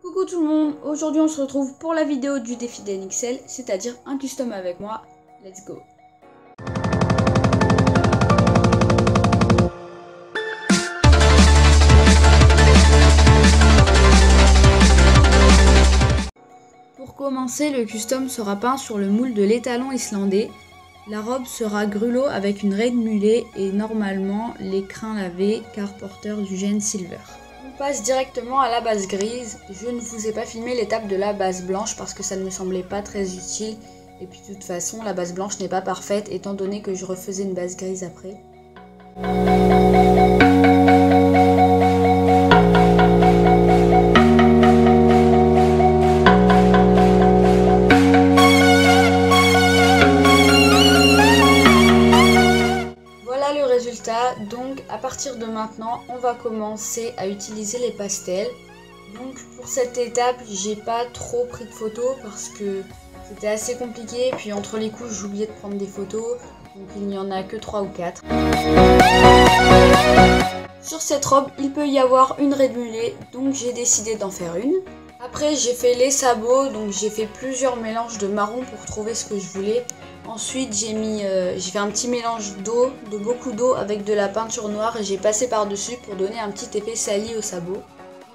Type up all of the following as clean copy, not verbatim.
Coucou tout le monde, aujourd'hui on se retrouve pour la vidéo du défi d'NXL, c'est-à-dire un custom avec moi. Let's go. Pour commencer, le custom sera peint sur le moule de l'étalon islandais. La robe sera grulot avec une raie de mulet et normalement les crins lavés car porteur du gène silver. On passe directement à la base grise. Je ne vous ai pas filmé l'étape de la base blanche parce que ça ne me semblait pas très utile. Et puis de toute façon, la base blanche n'est pas parfaite étant donné que je refaisais une base grise après. Donc à partir de maintenant, on va commencer à utiliser les pastels. Donc pour cette étape, j'ai pas trop pris de photos parce que c'était assez compliqué. Puis entre les couches, j'oubliais de prendre des photos. Donc il n'y en a que 3 ou 4. Sur cette robe, il peut y avoir une raie de mulet, donc j'ai décidé d'en faire une. Après j'ai fait les sabots, donc j'ai fait plusieurs mélanges de marron pour trouver ce que je voulais. Ensuite j'ai fait un petit mélange d'eau, de beaucoup d'eau avec de la peinture noire et j'ai passé par dessus pour donner un petit effet sali au sabot.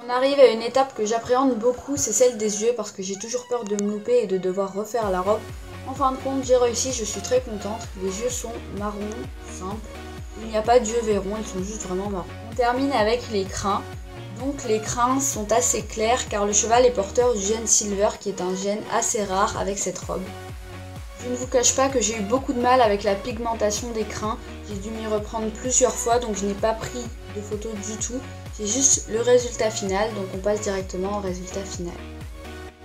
On arrive à une étape que j'appréhende beaucoup, c'est celle des yeux parce que j'ai toujours peur de me louper et de devoir refaire la robe. En fin de compte j'ai réussi, je suis très contente. Les yeux sont marron, simples. Il n'y a pas d'yeux verrons, ils sont juste vraiment marrons. On termine avec les crins. Donc les crins sont assez clairs car le cheval est porteur du gène silver qui est un gène assez rare avec cette robe. Je ne vous cache pas que j'ai eu beaucoup de mal avec la pigmentation des crins, j'ai dû m'y reprendre plusieurs fois donc je n'ai pas pris de photos du tout, j'ai juste le résultat final donc on passe directement au résultat final.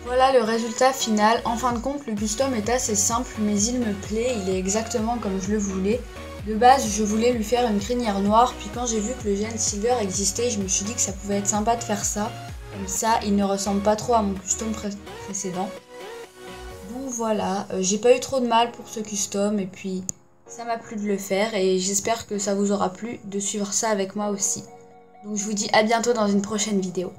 Voilà le résultat final, en fin de compte le custom est assez simple mais il me plaît, il est exactement comme je le voulais. De base je voulais lui faire une crinière noire puis quand j'ai vu que le gène silver existait je me suis dit que ça pouvait être sympa de faire ça, comme ça il ne ressemble pas trop à mon custom précédent. Donc voilà, j'ai pas eu trop de mal pour ce custom et puis ça m'a plu de le faire et j'espère que ça vous aura plu de suivre ça avec moi aussi. Donc je vous dis à bientôt dans une prochaine vidéo.